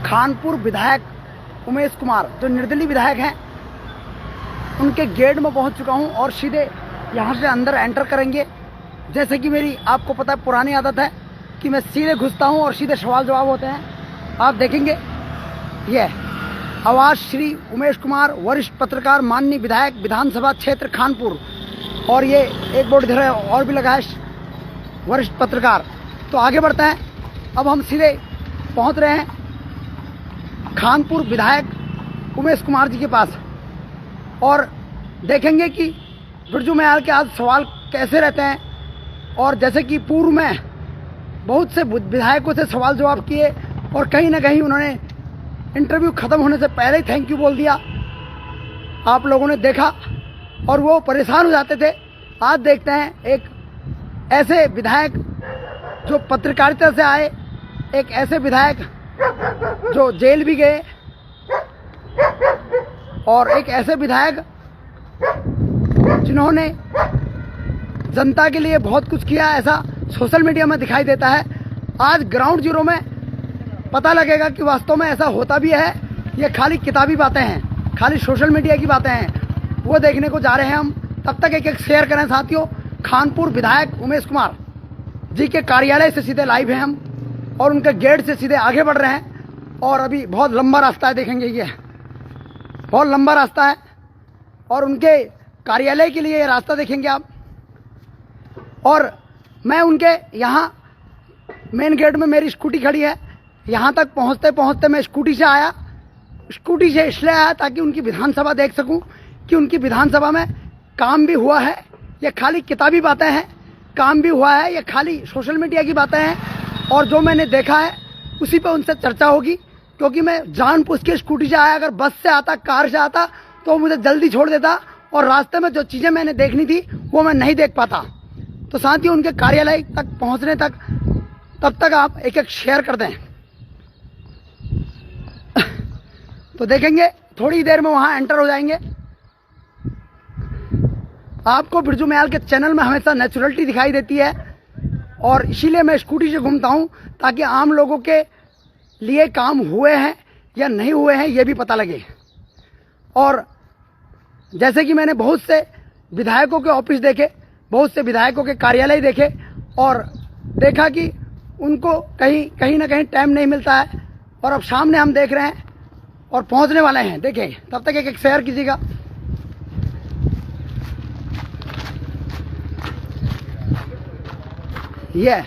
खानपुर विधायक उमेश कुमार जो निर्दलीय विधायक हैं, उनके गेट में पहुंच चुका हूं और सीधे यहां से अंदर एंटर करेंगे। जैसे कि मेरी आपको पता है पुरानी आदत है कि मैं सीधे घुसता हूं और सीधे सवाल जवाब होते हैं। आप देखेंगे ये आवाज श्री उमेश कुमार, वरिष्ठ पत्रकार, माननीय विधायक, विधानसभा क्षेत्र खानपुर। और ये एक बोर्ड इधर है और भी लगा है, वरिष्ठ पत्रकार। तो आगे बढ़ते हैं। अब हम सीधे पहुंच रहे हैं खानपुर विधायक उमेश कुमार जी के पास और देखेंगे कि बिरजू मयाल के आज सवाल कैसे रहते हैं। और जैसे कि पूर्व में बहुत से विधायकों से सवाल जवाब किए और कहीं ना कहीं उन्होंने इंटरव्यू खत्म होने से पहले ही थैंक यू बोल दिया, आप लोगों ने देखा और वो परेशान हो जाते थे। आज देखते हैं एक ऐसे विधायक जो पत्रकारिता से आए, एक ऐसे विधायक जो जेल भी गए और एक ऐसे विधायक जिन्होंने जनता के लिए बहुत कुछ किया, ऐसा सोशल मीडिया में दिखाई देता है। आज ग्राउंड जीरो में पता लगेगा कि वास्तव में ऐसा होता भी है, ये खाली किताबी बातें हैं, खाली सोशल मीडिया की बातें हैं। वो देखने को जा रहे हैं हम। तब तक एक शेयर करें साथियों। खानपुर विधायक उमेश कुमार जी के कार्यालय से सीधे लाइव हैं हम और उनके गेट से सीधे आगे बढ़ रहे हैं। और अभी बहुत लंबा रास्ता है, देखेंगे ये बहुत लंबा रास्ता है और उनके कार्यालय के लिए ये रास्ता देखेंगे आप। और मैं उनके यहाँ मेन गेट में मेरी स्कूटी खड़ी है, यहाँ तक पहुँचते पहुँचते मैं स्कूटी से आया। स्कूटी से इसलिए आया ताकि उनकी विधानसभा देख सकूं कि उनकी विधानसभा में काम भी हुआ है, ये खाली किताबी बातें हैं, काम भी हुआ है, ये खाली सोशल मीडिया की बातें हैं। और जो मैंने देखा है उसी पे उनसे चर्चा होगी, क्योंकि मैं जानबूझ के स्कूटी से आया। अगर बस से आता, कार से आता तो मुझे जल्दी छोड़ देता और रास्ते में जो चीज़ें मैंने देखनी थी वो मैं नहीं देख पाता। तो साथ ही उनके कार्यालय तक पहुँचने तक तब तक आप एक एक शेयर कर दें। तो देखेंगे थोड़ी देर में वहां एंटर हो जाएंगे। आपको बिरजू मयाल के चैनल में हमेशा नेचुरलिटी दिखाई देती है और इसीलिए मैं स्कूटी से घूमता हूं ताकि आम लोगों के लिए काम हुए हैं या नहीं हुए हैं ये भी पता लगे। और जैसे कि मैंने बहुत से विधायकों के ऑफिस देखे, बहुत से विधायकों के कार्यालय देखे और देखा कि उनको कहीं ना कहीं टाइम नहीं मिलता है। और अब सामने हम देख रहे हैं और पहुंचने वाले हैं, देखें। तब तक एक एक शेयर कीजिएगा। ये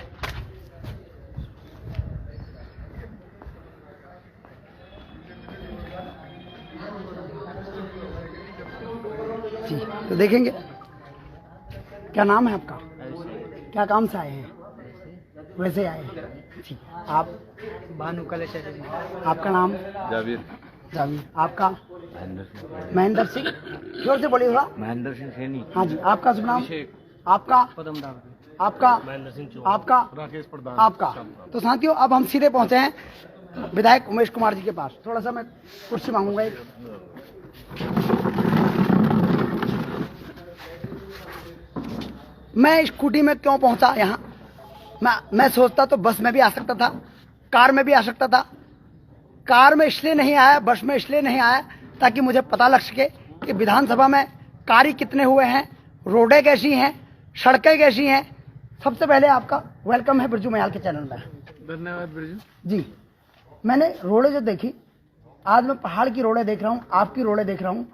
जी, तो देखेंगे। क्या नाम है आपका? क्या काम से आए हैं? वैसे आए हैं जी। आप? भानु कलेश। आपका नाम? जावीर। जावीर। आपका? महेंद्र सिंह। जोर से बोलिए थोड़ा। महेंद्र सिंह सैनी। हाँ जी। आपका शुभ नाम? आपका? पदम डाल। आपका? महेंद्र सिंह। आपका? राकेश प्रधान। आपका? तो साथियों अब हम सीधे पहुंचे हैं विधायक उमेश कुमार जी के पास। थोड़ा सा मैं कुर्सी मांगूंगा एक। मैं स्कूटी में क्यों पहुंचा यहाँ? मैं सोचता तो बस में भी आ सकता था, कार में भी आ सकता था। कार में इसलिए नहीं आया, बस में इसलिए नहीं आया ताकि मुझे पता लग सके कि विधानसभा में कार्य कितने हुए हैं, रोडें कैसी हैं, सड़कें कैसी हैं। सबसे पहले आपका वेलकम है बिरजू मयाल के चैनल में। धन्यवाद बिरजू जी। मैंने रोडें जो देखी, आज मैं पहाड़ की रोडें देख रहा हूँ, आपकी रोडें देख रहा हूँ,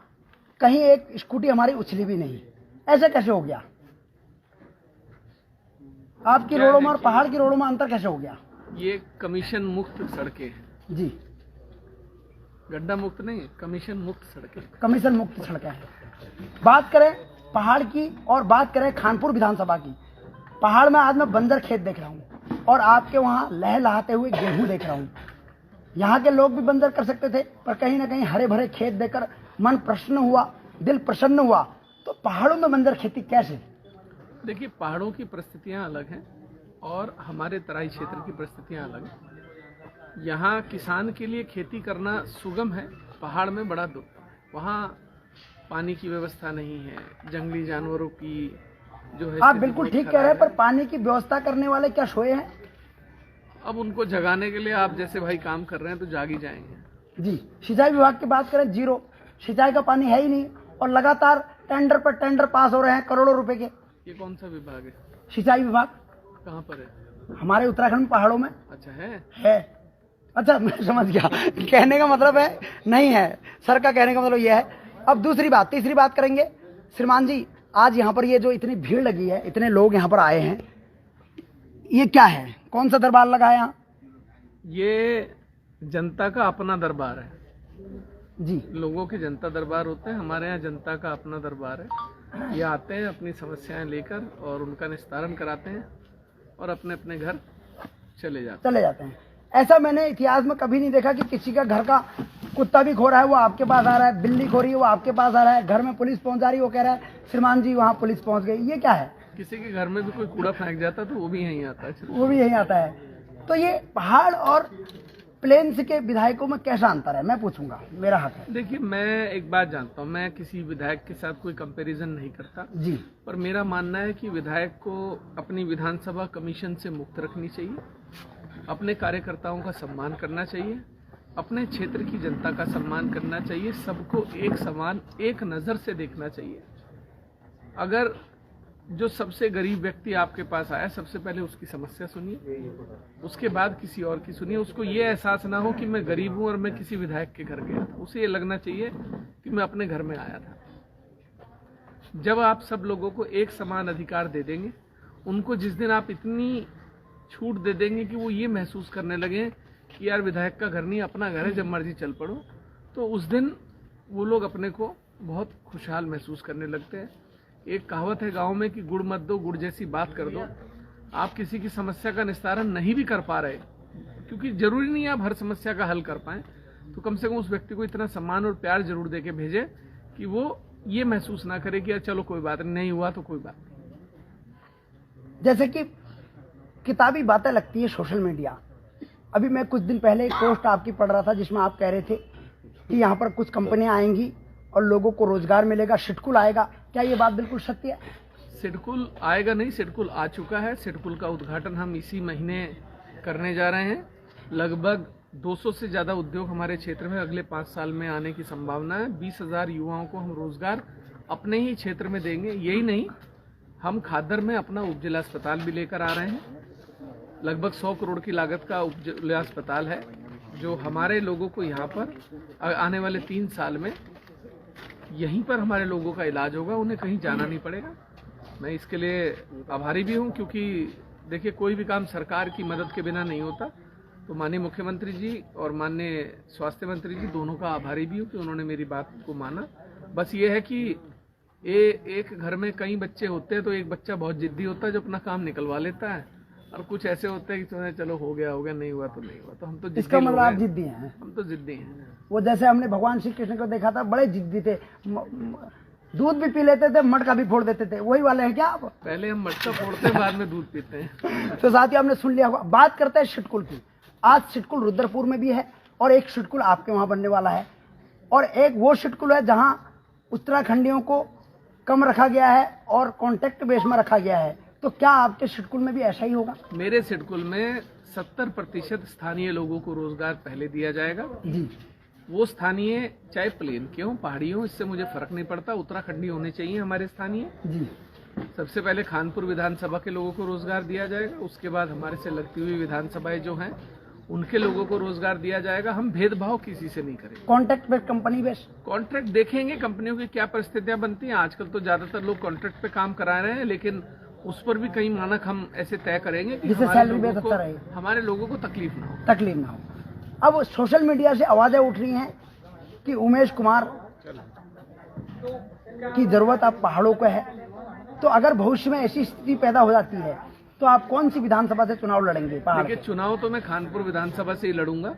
कहीं एक स्कूटी हमारी उछली भी नहीं। ऐसे कैसे हो गया? आपकी रोडों में और पहाड़ की रोडों में अंतर कैसे हो गया? ये कमीशन मुक्त सड़कें हैं जी। गड्ढा मुक्त नहीं, कमीशन मुक्त सड़कें। कमीशन मुक्त सड़कें हैं। बात करें पहाड़ की और बात करें खानपुर विधानसभा की। पहाड़ में आज मैं बंजर खेत देख रहा हूँ और आपके वहाँ लहलहाते हुए गेहूं देख रहा हूँ। यहाँ के लोग भी बंजर कर सकते थे, पर कहीं ना कहीं हरे भरे खेत देखकर मन प्रसन्न हुआ, दिल प्रसन्न हुआ। तो पहाड़ों में बंजर खेती कैसे? देखिए, पहाड़ों की परिस्थितियां अलग हैं और हमारे तराई क्षेत्र की परिस्थितियां अलग हैं। यहाँ किसान के लिए खेती करना सुगम है, पहाड़ में बड़ा दुख। वहाँ पानी की व्यवस्था नहीं है, जंगली जानवरों की जो है। आप बिल्कुल ठीक कह रहे हैं, पर पानी की व्यवस्था करने वाले क्या सोए हैं? अब उनको जगाने के लिए आप जैसे भाई काम कर रहे हैं तो जाग ही जाएंगे। जी, सिंचाई विभाग की बात करें, जीरो, सिंचाई का पानी है ही नहीं और लगातार टेंडर पर टेंडर पास हो रहे हैं करोड़ों रुपए के। ये कौन सा विभाग है? सिंचाई विभाग कहाँ पर है? हमारे उत्तराखंड में पहाड़ों में अच्छा है। अच्छा, मैं समझ गया, कहने का मतलब है नहीं है, सर का कहने का मतलब यह है। अब दूसरी बात, तीसरी बात करेंगे। श्रीमान जी, आज यहाँ पर ये जो इतनी भीड़ लगी है, इतने लोग यहाँ पर आए हैं, ये क्या है? कौन सा दरबार लगा है यहाँ? ये जनता का अपना दरबार है जी। लोगों के जनता दरबार होते हैं, हमारे यहाँ जनता का अपना दरबार है। ये आते हैं अपनी समस्याएं लेकर और उनका निस्तारण कराते हैं और अपने अपने घर चले जाते हैं। ऐसा मैंने इतिहास में कभी नहीं देखा कि किसी का घर का कुत्ता भी खो रहा है वो आपके पास आ रहा है, बिल्ली खो रही है वो आपके पास आ रहा है, घर में पुलिस पहुंच जा रही है वो कह रहा है श्रीमान जी वहाँ पुलिस पहुंच गई। ये क्या है? किसी के घर में भी कोई कूड़ा फेंक जाता तो वो भी यहीं आता है। वो भी यहीं आता है। तो ये पहाड़ और प्लेन्स के विधायकों में कैसा अंतर है, मैं पूछूंगा, मेरा हक है। देखिए, मैं एक बात जानता हूँ, मैं किसी विधायक के साथ कोई कंपैरिजन नहीं करता जी, पर मेरा मानना है कि विधायक को अपनी विधानसभा कमीशन से मुक्त रखनी चाहिए, अपने कार्यकर्ताओं का सम्मान करना चाहिए, अपने क्षेत्र की जनता का सम्मान करना चाहिए, सबको एक समान एक नज़र से देखना चाहिए। अगर जो सबसे गरीब व्यक्ति आपके पास आया, सबसे पहले उसकी समस्या सुनिए, उसके बाद किसी और की सुनिए। उसको ये एहसास ना हो कि मैं गरीब हूं और मैं किसी विधायक के घर गया था, उसे ये लगना चाहिए कि मैं अपने घर में आया था। जब आप सब लोगों को एक समान अधिकार दे देंगे, उनको जिस दिन आप इतनी छूट दे देंगे कि वो ये महसूस करने लगे कि यार विधायक का घर नहीं अपना घर है, जब मर्जी चल पड़ो, तो उस दिन वो लोग अपने को बहुत खुशहाल महसूस करने लगते हैं। एक कहावत है गांव में कि गुड़ मत दो गुड़ जैसी बात कर दो। आप किसी की समस्या का निस्तारण नहीं भी कर पा रहे, क्योंकि जरूरी नहीं है आप हर समस्या का हल कर पाएं, तो कम से कम उस व्यक्ति को इतना सम्मान और प्यार जरूर देके भेजे कि वो ये महसूस ना करे कि यार चलो कोई बात नहीं हुआ तो कोई बात नहीं। जैसे कि किताबी बातें लगती है सोशल मीडिया। अभी मैं कुछ दिन पहले एक पोस्ट आपकी पढ़ रहा था जिसमें आप कह रहे थे कि यहाँ पर कुछ कंपनियां आएंगी और लोगों को रोजगार मिलेगा, सिडकुल आएगा। क्या ये बात बिल्कुल सत्य है? सिडकुल आएगा नहीं, सिडकुल आ चुका है। सिडकुल का उद्घाटन हम इसी महीने करने जा रहे हैं। लगभग 200 से ज़्यादा उद्योग हमारे क्षेत्र में अगले 5 साल में आने की संभावना है। 20,000 युवाओं को हम रोजगार अपने ही क्षेत्र में देंगे। यही नहीं, हम खादर में अपना उपजिला अस्पताल भी लेकर आ रहे हैं। लगभग 100 करोड़ की लागत का उपजिला अस्पताल है, जो हमारे लोगों को यहाँ पर आने वाले 3 साल में यहीं पर हमारे लोगों का इलाज होगा, उन्हें कहीं जाना नहीं पड़ेगा। मैं इसके लिए आभारी भी हूँ, क्योंकि देखिए कोई भी काम सरकार की मदद के बिना नहीं होता। तो माननीय मुख्यमंत्री जी और माननीय स्वास्थ्य मंत्री जी दोनों का आभारी भी हूँ कि उन्होंने मेरी बात को माना। बस ये है कि एक घर में कई बच्चे होते हैं तो एक बच्चा बहुत जिद्दी होता है जो अपना काम निकलवा लेता है, और कुछ ऐसे होते हैं कि चलो हो गया नहीं हुआ तो नहीं हुआ। तो हम तो इसका मतलब आप जिद्दी हैं? हम तो जिद्दी हैं। वो जैसे हमने भगवान श्री कृष्ण को देखा था, बड़े जिद्दी थे, दूध भी पी लेते थे, मटका भी फोड़ देते थे, वही वाले हैं क्या आप? पहले हम मटका फोड़ते हैं, बाद में दूध पीते हैं। तो साथ ही आपने सुन लिया होगा। बात करते हैं सिडकुल की। आज सिडकुल रुद्रपुर में भी है और एक सिडकुल आपके वहां बनने वाला है, और एक वो सिडकुल है जहां उत्तराखंडियों को कम रखा गया है और कॉन्ट्रैक्ट बेस में रखा गया है। तो क्या आपके सिडकुल में भी ऐसा ही होगा? मेरे सिडकुल में 70% स्थानीय लोगों को रोजगार पहले दिया जाएगा जी। वो स्थानीय चाहे प्लेन के हों, पहाड़ी हों, इससे मुझे फर्क नहीं पड़ता, उत्तराखंडी होने चाहिए हमारे स्थानीय जी। सबसे पहले खानपुर विधानसभा के लोगों को रोजगार दिया जाएगा, उसके बाद हमारे से लगती हुई विधानसभाएं जो हैं उनके लोगों को रोजगार दिया जाएगा। हम भेदभाव किसी से नहीं करेंगे। कॉन्ट्रैक्ट पे, कंपनी बेस? कॉन्ट्रैक्ट देखेंगे कंपनियों की क्या परिस्थितियां बनती हैं। आजकल तो ज्यादातर लोग कॉन्ट्रैक्ट पे काम करा रहे हैं, लेकिन उस पर भी कई मानक हम ऐसे तय करेंगे कि हमारे लोगों को तकलीफ ना हो। अब सोशल मीडिया से आवाजें उठ रही हैं कि उमेश कुमार की जरूरत अब पहाड़ों को है, तो अगर भविष्य में ऐसी स्थिति पैदा हो जाती है तो आप कौन सी विधानसभा से चुनाव लड़ेंगे? देखिए, चुनाव तो मैं खानपुर विधानसभा से ही लड़ूंगा,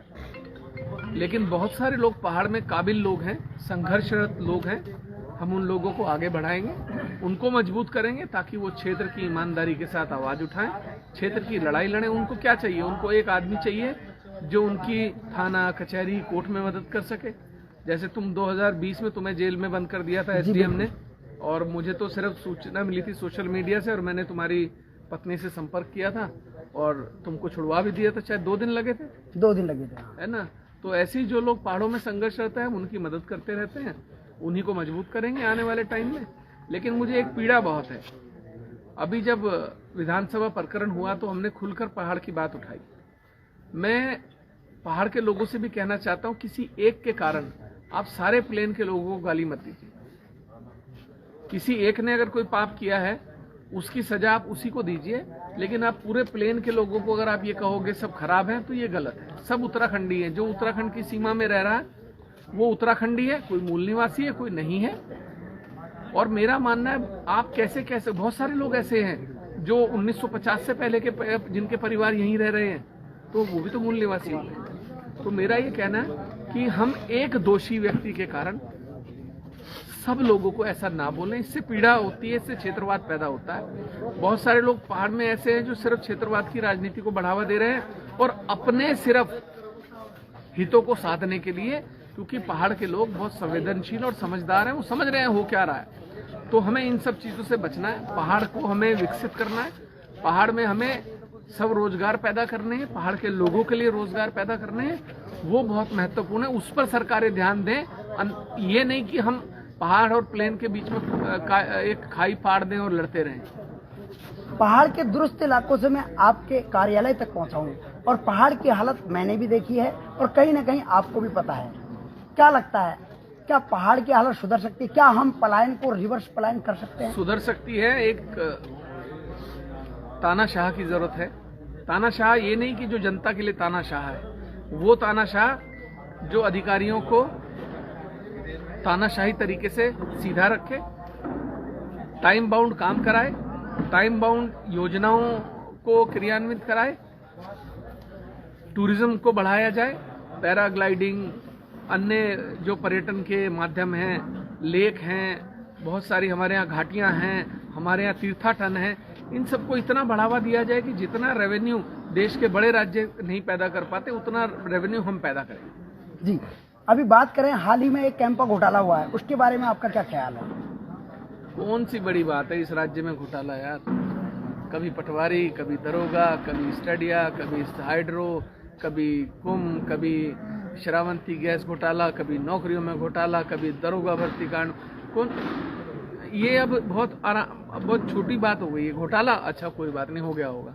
लेकिन बहुत सारे लोग पहाड़ में काबिल लोग हैं, संघर्षरत लोग हैं। हम उन लोगों को आगे बढ़ाएंगे, उनको मजबूत करेंगे ताकि वो क्षेत्र की ईमानदारी के साथ आवाज उठाएं, क्षेत्र की लड़ाई लड़ें। उनको क्या चाहिए? उनको एक आदमी चाहिए जो उनकी थाना, कचहरी, कोर्ट में मदद कर सके। जैसे तुम 2020 में तुम्हें जेल में बंद कर दिया था एसडीएम ने, और मुझे तो सिर्फ सूचना मिली थी सोशल मीडिया से, और मैंने तुम्हारी पत्नी से संपर्क किया था और तुमको छुड़वा भी दिया था, शायद 2 दिन लगे थे, 2 दिन लगे थे, है ना। तो ऐसे ही जो लोग पहाड़ों में संघर्ष रहता है उनकी मदद करते रहते हैं, उन्हीं को मजबूत करेंगे आने वाले टाइम में। लेकिन मुझे एक पीड़ा बहुत है, अभी जब विधानसभा प्रकरण हुआ तो हमने खुलकर पहाड़ की बात उठाई। मैं पहाड़ के लोगों से भी कहना चाहता हूं, किसी एक के कारण आप सारे प्लेन के लोगों को गाली मत दीजिए। किसी एक ने अगर कोई पाप किया है उसकी सजा आप उसी को दीजिए, लेकिन आप पूरे प्लेन के लोगों को अगर आप ये कहोगे सब खराब हैं तो ये गलत है। सब उत्तराखंडी हैं, जो उत्तराखंड की सीमा में रह रहा है वो उत्तराखंडी है, कोई मूल निवासी है, कोई नहीं है। और मेरा मानना है आप कैसे कैसे, बहुत सारे लोग ऐसे हैं जो 1950 से पहले के जिनके परिवार यहीं रह रहे हैं, तो वो भी तो मूल निवासी होंगे। तो मेरा ये कहना है कि हम एक दोषी व्यक्ति के कारण सब लोगों को ऐसा ना बोलें, इससे पीड़ा होती है, इससे क्षेत्रवाद पैदा होता है। बहुत सारे लोग पहाड़ में ऐसे हैं जो सिर्फ क्षेत्रवाद की राजनीति को बढ़ावा दे रहे हैं और अपने सिर्फ हितों को साधने के लिए, क्योंकि पहाड़ के लोग बहुत संवेदनशील और समझदार हैं, वो समझ रहे हैं हो क्या रहा है। तो हमें इन सब चीजों से बचना है, पहाड़ को हमें विकसित करना है, पहाड़ में हमें सब रोजगार पैदा करने हैं, पहाड़ के लोगों के लिए रोजगार पैदा करने हैं, वो बहुत महत्वपूर्ण है। उस पर सरकारें ध्यान दें, ये नहीं कि हम पहाड़ और प्लेन के बीच में एक खाई फाड़ दें और लड़ते रहें। पहाड़ के दुरुस्त इलाकों से मैं आपके कार्यालय तक पहुंचा हूं और पहाड़ की हालत मैंने भी देखी है और कहीं ना कहीं आपको भी पता है। क्या लगता है, क्या पहाड़ की हालत सुधर सकती है? क्या हम पलायन को रिवर्स पलायन कर सकते हैं? सुधर सकती है। एक तानाशाह की जरूरत है। तानाशाह ये नहीं कि जो जनता के लिए तानाशाह है, वो तानाशाह जो अधिकारियों को तानाशाही तरीके से सीधा रखे, टाइम बाउंड काम कराए, टाइम बाउंड योजनाओं को क्रियान्वित कराए, टूरिज्म को बढ़ाया जाए, पैराग्लाइडिंग, अन्य जो पर्यटन के माध्यम हैं, लेक हैं, बहुत सारी हमारे यहाँ घाटियां हैं, हमारे यहाँ तीर्थाटन हैं, इन सबको इतना बढ़ावा दिया जाए कि जितना रेवेन्यू देश के बड़े राज्य नहीं पैदा कर पाते उतना रेवेन्यू हम पैदा करें। जी, अभी बात करें, हाल ही में एक कैंपा घोटाला हुआ है, उसके बारे में आपका क्या ख्याल है? कौन सी बड़ी बात है इस राज्य में घोटाला यार? कभी पटवारी, कभी दरोगा, कभी स्टडिया, कभी हाइड्रो, कभी कुंभ, कभी श्रावंती गैस घोटाला, कभी नौकरियों में घोटाला, कभी दरोगा भर्ती कांड। कौन ये अब बहुत छोटी बात हो गई है घोटाला, अच्छा कोई बात नहीं, हो गया होगा।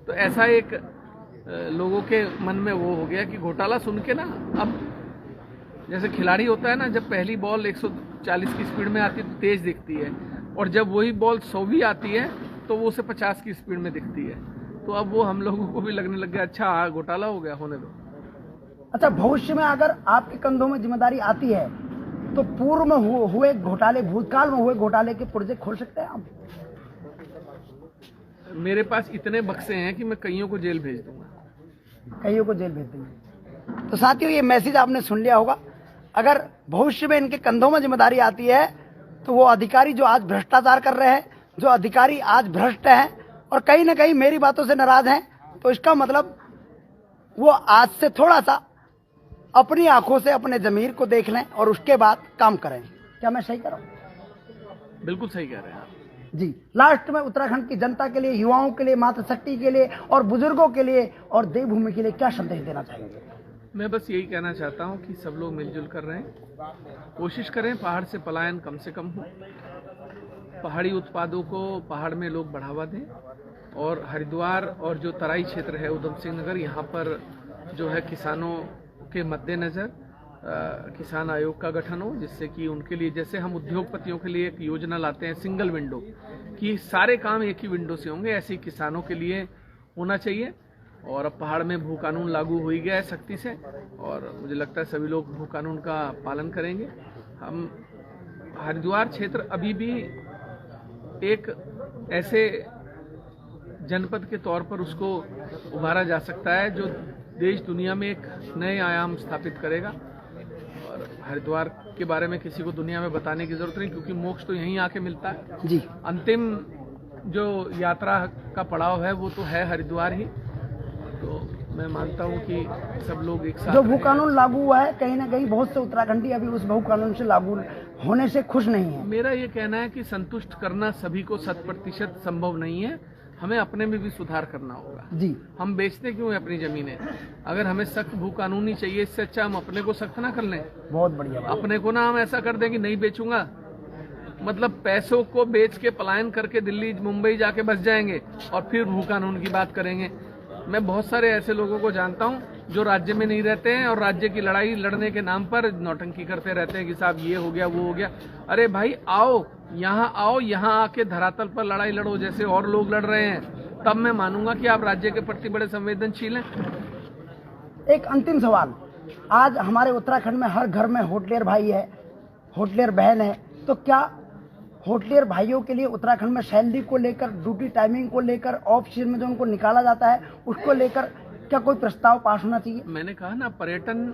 तो ऐसा एक लोगों के मन में वो हो गया कि घोटाला सुन के ना, अब जैसे खिलाड़ी होता है ना, जब पहली बॉल 140 की स्पीड में आती है तो तेज दिखती है, और जब वही बॉल 100 आती है तो वो उसे 50 की स्पीड में दिखती है। तो अब वो हम लोगों को भी लगने लग गया, अच्छा घोटाला हो गया, होने दो। अच्छा, भविष्य में अगर आपके कंधों में जिम्मेदारी आती है तो पूर्व में हुए घोटाले, भूतकाल में हुए घोटाले के प्रोजेक्ट खोल सकते हैं आप? मेरे पास इतने बक्से हैं कि मैं कईयों को जेल भेज दूंगा। कईयों को जेल भेज देंगे। तो साथियों, ये मैसेज आपने सुन लिया होगा। अगर भविष्य में इनके कंधों में जिम्मेदारी आती है तो वो अधिकारी जो आज भ्रष्टाचार कर रहे हैं, जो अधिकारी आज भ्रष्ट हैं और कहीं ना कहीं मेरी बातों से नाराज हैं, तो इसका मतलब वो आज से थोड़ा सा अपनी आंखों से अपने जमीर को देख लें और उसके बाद काम करें। क्या मैं सही कर रहा हूं? बिल्कुल सही कह रहे हैं आप जी। लास्ट में उत्तराखंड की जनता के लिए, युवाओं के लिए, मातृशक्ति के लिए और बुजुर्गों के लिए और देवभूमि के लिए क्या संदेश देना चाहेंगे? मैं बस यही कहना चाहता हूं कि सब लोग मिलजुल कर रहें, कोशिश करें पहाड़ से पलायन कम से कम हो, पहाड़ी उत्पादों को पहाड़ में लोग बढ़ावा दें, और हरिद्वार और जो तराई क्षेत्र है उधम सिंह नगर, यहाँ पर जो है किसानों के मद्देनजर किसान आयोग का गठन हो, जिससे कि उनके लिए, जैसे हम उद्योगपतियों के लिए एक योजना लाते हैं सिंगल विंडो, कि सारे काम एक ही विंडो से होंगे, ऐसे ही किसानों के लिए होना चाहिए। और अब पहाड़ में भू कानून लागू हो ही गया है सख्ती से, और मुझे लगता है सभी लोग भू कानून का पालन करेंगे। हम हरिद्वार क्षेत्र अभी भी एक ऐसे जनपद के तौर पर उसको उभारा जा सकता है जो देश दुनिया में एक नए आयाम स्थापित करेगा। और हरिद्वार के बारे में किसी को दुनिया में बताने की जरूरत नहीं, क्योंकि मोक्ष तो यहीं आके मिलता है जी। अंतिम जो यात्रा का पड़ाव है वो तो है हरिद्वार ही। तो मैं मानता हूँ कि सब लोग एक साथ, जो भू कानून लागू हुआ है, कहीं ना कहीं बहुत से उत्तराखंडी अभी उस भू कानून से लागू होने से खुश नहीं है। मेरा ये कहना है कि संतुष्ट करना सभी को 100% संभव नहीं है। हमें अपने में भी सुधार करना होगा। जी, हम बेचते क्यों है अपनी जमीनें? अगर हमें सख्त भू कानूनी चाहिए, इससे अच्छा हम अपने को सख्त ना कर लें। बहुत बढ़िया बात। अपने को ना हम ऐसा कर दें कि नहीं बेचूंगा, मतलब पैसों को बेच के पलायन करके दिल्ली मुंबई जाके बस जाएंगे और फिर भू कानून की बात करेंगे। मैं बहुत सारे ऐसे लोगों को जानता हूं जो राज्य में नहीं रहते हैं और राज्य की लड़ाई लड़ने के नाम पर नौटंकी करते रहते हैं कि साहब ये हो गया वो हो गया। अरे भाई आओ, यहाँ आके धरातल पर लड़ाई लड़ो जैसे और लोग लड़ रहे हैं, तब मैं मानूंगा कि आप राज्य के प्रति बड़े संवेदनशील हैं। एक अंतिम सवाल, आज हमारे उत्तराखंड में हर घर में होटलियर भाई है, होटलियर बहन है, तो क्या होटलियर भाइयों के लिए उत्तराखंड में सैलरी को लेकर, ड्यूटी टाइमिंग को लेकर, ऑफ सीजन में जो उनको निकाला जाता है उसको लेकर क्या कोई प्रस्ताव पास होना चाहिए? मैंने कहा ना, पर्यटन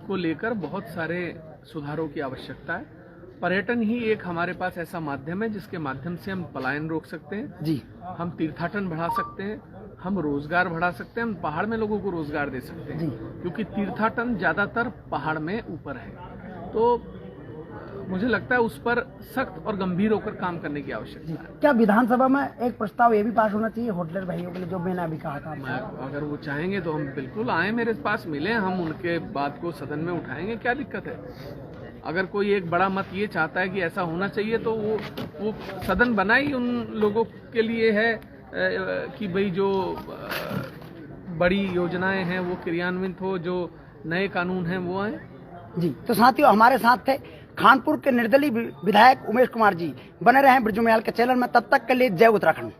को लेकर बहुत सारे सुधारों की आवश्यकता है। पर्यटन ही एक हमारे पास ऐसा माध्यम है जिसके माध्यम से हम पलायन रोक सकते हैं जी, हम तीर्थाटन बढ़ा सकते हैं, हम रोजगार बढ़ा सकते हैं, हम पहाड़ में लोगों को रोजगार दे सकते हैं, क्योंकि तीर्थाटन ज्यादातर पहाड़ में ऊपर है। तो मुझे लगता है उस पर सख्त और गंभीर होकर काम करने की आवश्यकता है। क्या विधानसभा में एक प्रस्ताव ये भी पास होना चाहिए होटलियर भाइयों के लिए, जो मैंने अभी कहा था? अगर वो चाहेंगे तो हम बिल्कुल आए, मेरे पास मिले, हम उनके बात को सदन में उठाएंगे, क्या दिक्कत है? अगर कोई एक बड़ा मत ये चाहता है कि ऐसा होना चाहिए तो वो सदन बना ही उन लोगों के लिए है कि भाई जो बड़ी योजनाएं हैं वो क्रियान्वित हो, जो नए कानून हैं वो आए। जी, तो साथियों हमारे साथ थे खानपुर के निर्दलीय विधायक उमेश कुमार जी। बने रहें ब्रजमयाल के चैनल में, तब तक के लिए जय उत्तराखंड।